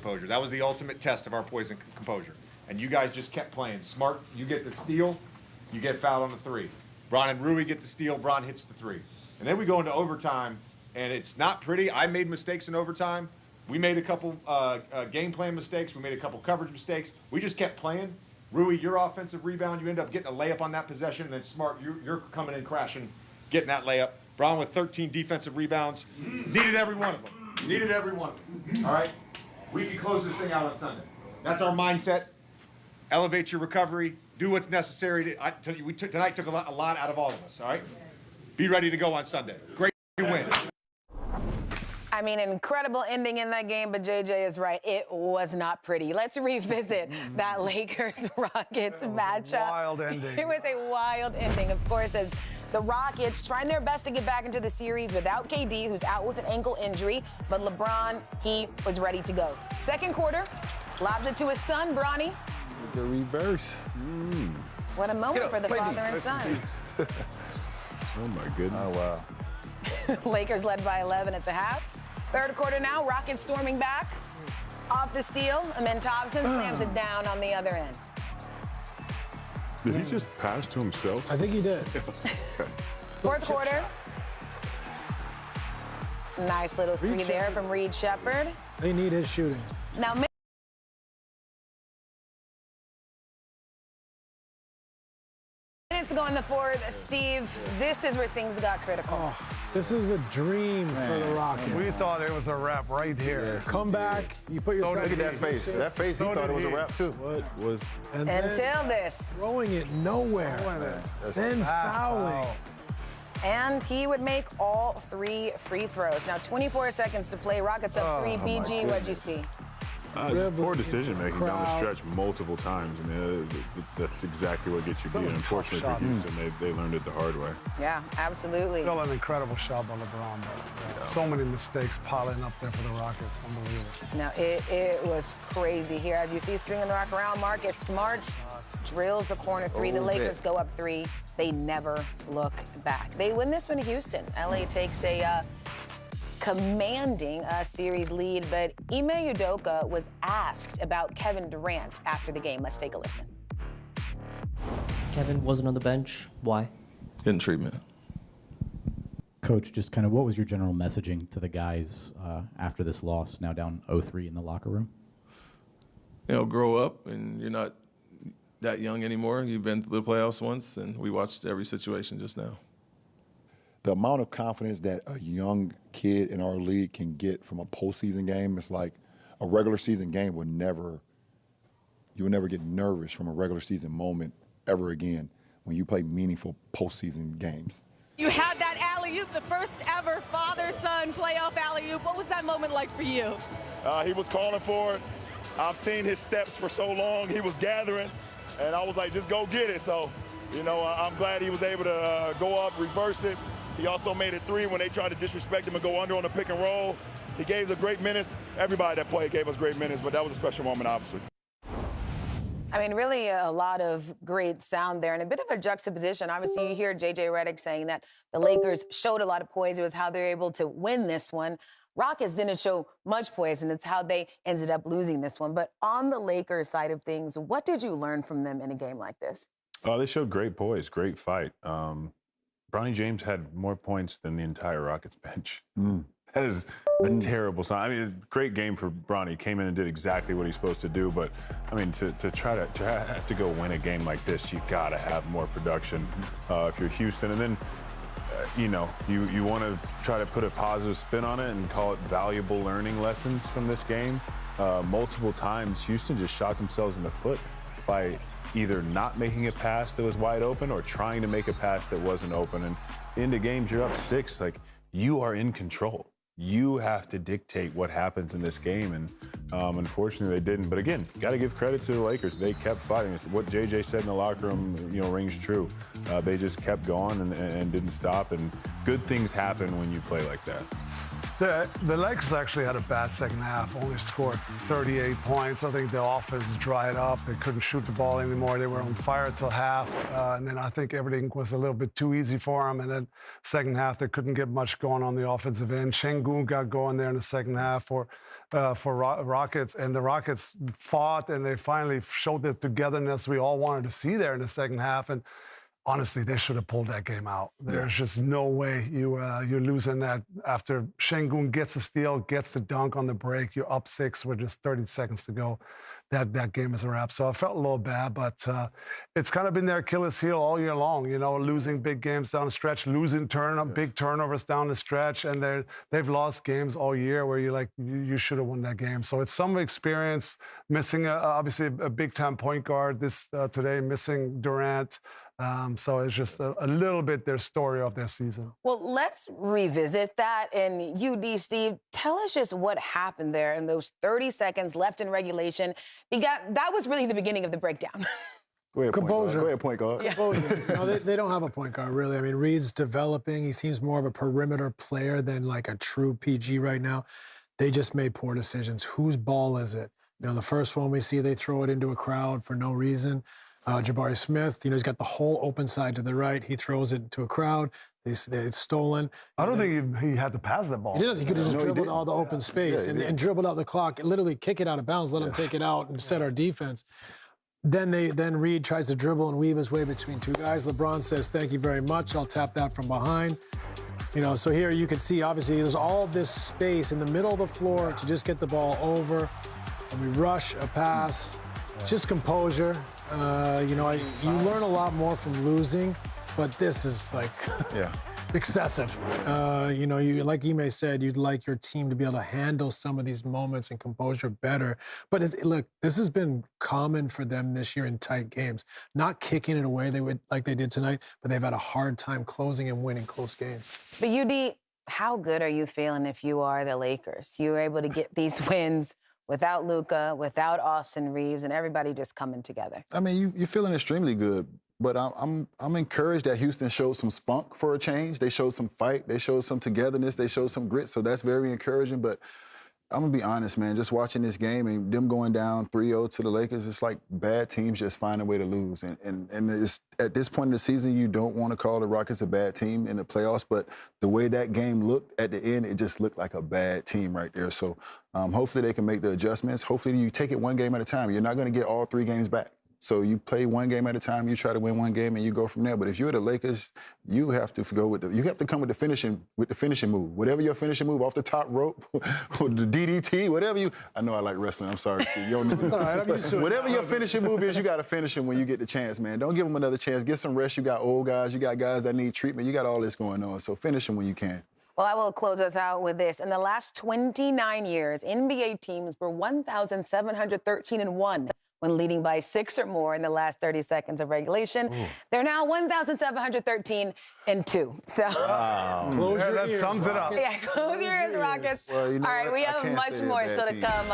composure. That was the ultimate test of our poise and composure. And you guys just kept playing. Smart, you get the steal, you get fouled on the 3. Bron and Rui get the steal, Bron hits the 3. And then we go into overtime, and it's not pretty. I made mistakes in overtime. We made a couple game plan mistakes. We made a couple coverage mistakes. We just kept playing. Rui, your offensive rebound, you end up getting a layup on that possession, and then Smart, you're coming in crashing, getting that layup. Bron with 13 defensive rebounds. Needed every one of them. Needed every one of them. All right? We can close this thing out on Sunday. That's our mindset. Elevate your recovery. Do what's necessary. Tonight took a lot out of all of us, all right? Be ready to go on Sunday. Great win. I mean, an incredible ending in that game, but JJ is right. It was not pretty. Let's revisit that Lakers-Rockets matchup. Wild ending. It was a wild ending, of course, as the Rockets trying their best to get back into the series without KD, who's out with an ankle injury, but LeBron, he was ready to go. Second quarter, lobs it to his son, Bronny. The reverse. What a moment for the father and son. Oh, my goodness. Oh, wow. Lakers led by 11 at the half. Third quarter now, Rockets storming back. Off the steal, Amin Thompson slams it down on the other end. Did he just pass to himself? I think he did. Fourth quarter. Nice little three there from Reed Shepherd. They need his shooting. Now, minutes ago in the fourth, Steve, this is where things got critical. Oh, this is a dream for the Rockets. We thought it was a wrap right here. Yes. Come back, you put yourself Look at that face. That face, he thought it was a wrap, too. What was... And until this. Throwing it nowhere. Then fouling. And he would make all 3 free throws. Now, 24 seconds to play. Rockets up 3. BG, what'd you see? Poor decision-making down the stretch multiple times. I mean, that's exactly what gets you beat. Unfortunately for Houston, they learned it the hard way. Yeah, absolutely. Still an incredible shot by LeBron, but so many mistakes piling up there for the Rockets. Unbelievable. Now, it was crazy here. As you see, stringing the rock around, Marcus Smart drills the corner 3. The Lakers go up 3. They never look back. They win this one in Houston. LA takes a commanding series lead, but Ime Udoka was asked about Kevin Durant after the game. Let's take a listen. Kevin wasn't on the bench. Why? Getting treatment. Coach, just kind of what was your general messaging to the guys after this loss, now down 0-3 in the locker room? You know, grow up, and you're not that young anymore. You've been to the playoffs once, and we watched every situation just now. The amount of confidence that a young kid in our league can get from a postseason game, it's like a regular season game you will never get nervous from a regular season moment ever again when you play meaningful postseason games. You had that alley-oop, the first ever father-son playoff alley-oop. What was that moment like for you? He was calling for it. I've seen his steps for so long. He was gathering, and I was like, just go get it. So, you know, I'm glad he was able to go up, reverse it. He also made it 3 when they tried to disrespect him and go under on the pick and roll. He gave us great minutes. Everybody that played gave us great minutes, but that was a special moment, obviously. I mean, really a lot of great sound there and a bit of a juxtaposition. Obviously, you hear J.J. Redick saying that the Lakers showed a lot of poise. It was how they were able to win this one. Rockets didn't show much poise, and it's how they ended up losing this one. But on the Lakers side of things, what did you learn from them in a game like this? They showed great poise, great fight. Bronny James had more points than the entire Rockets bench. That is a terrible sign. I mean, great game for Bronny. Came in and did exactly what he's supposed to do. But, I mean, to have to go win a game like this, you got to have more production if you're Houston. And then, you know, you want to try to put a positive spin on it and call it valuable learning lessons from this game. Multiple times, Houston just shot themselves in the foot by either not making a pass that was wide open or trying to make a pass that wasn't open. And into games, you're up 6. Like, you are in control. You have to dictate what happens in this game, and unfortunately they didn't. But again, you got to give credit to the Lakers. They kept fighting. It's what JJ said in the locker room, you know, rings true. They just kept going and didn't stop, and good things happen when you play like that. The Lakers actually had a bad second half, only scored 38 points. I think the offense dried up. They couldn't shoot the ball anymore. They were on fire till half. And then I think everything was a little bit too easy for them. And then second half, they couldn't get much going on the offensive end. Şengün got going there in the second half for Rockets. And the Rockets fought, and they finally showed the togetherness we all wanted to see there in the second half. And honestly, they should have pulled that game out. There's just no way you're losing that after Şengün gets a steal, gets the dunk on the break. You're up 6 with just 30 seconds to go. That game is a wrap. So I felt a little bad, but it's kind of been their Achilles heel all year long. You know, losing big games down the stretch, losing big turnovers down the stretch, and they've lost games all year where you're like, you should have won that game. So it's some experience, missing obviously a big-time point guard today, missing Durant. So it's just a little bit their story of their season. Well, let's revisit that. And UD, Steve, tell us just what happened there in those 30 seconds left in regulation. That was really the beginning of the breakdown. Go ahead, Composure. Go ahead, point guard. Yeah. No, they don't have a point guard, really. I mean, Reed's developing. He seems more of a perimeter player than like a true PG right now. They just made poor decisions. Whose ball is it? You know, the first one we see, they throw it into a crowd for no reason. Jabari Smith, you know, he's got the whole open side to the right. He throws it to a crowd. It's stolen. I don't think he had to pass that ball. He didn't. He could have just dribbled all the open space and dribbled out the clock, literally kick it out of bounds, let him take it out and set our defense. Then Reed tries to dribble and weave his way between two guys. LeBron says, "Thank you very much. I'll tap that from behind." You know, so here you can see, obviously, there's all this space in the middle of the floor to just get the ball over. And we rush a pass. It's just composure. You know, you learn a lot more from losing, but this is like excessive. You know, like Ime said, you'd like your team to be able to handle some of these moments and composure better. But look, this has been common for them this year in tight games. Not kicking it away like they did tonight, but they've had a hard time closing and winning close games. But UD, how good are you feeling if you are the Lakers? You were able to get these wins without Luka, without Austin Reeves, and everybody just coming together. I mean, you're feeling extremely good, but I'm encouraged that Houston showed some spunk for a change. They showed some fight. They showed some togetherness. They showed some grit, so that's very encouraging. But I'm going to be honest, man, just watching this game and them going down 3-0 to the Lakers, it's like bad teams just find a way to lose. And it's, at this point in the season, you don't want to call the Rockets a bad team in the playoffs, but the way that game looked at the end, it just looked like a bad team right there. So hopefully they can make the adjustments. Hopefully you take it one game at a time. You're not going to get all 3 games back. So you play one game at a time, you try to win one game, and you go from there. But if you're the Lakers, you have to come with the finishing move. Whatever your finishing move, off the top rope, or the DDT, whatever you. I know I like wrestling. I'm sorry, Steve. You don't It's all right. I'm used to it. Whatever your finishing move is, you got to finish them when you get the chance, man. Don't give them another chance. Get some rest. You got old guys. You got guys that need treatment. You got all this going on. So finish them when you can. Well, I will close us out with this. In the last 29 years, NBA teams were 1,713-1 when leading by 6 or more in the last 30 seconds of regulation. Ooh. They're now 1,713-2. So that sums it up. Yeah, close your ears, Rockets. Well, you know all right, what? we have much more still to come.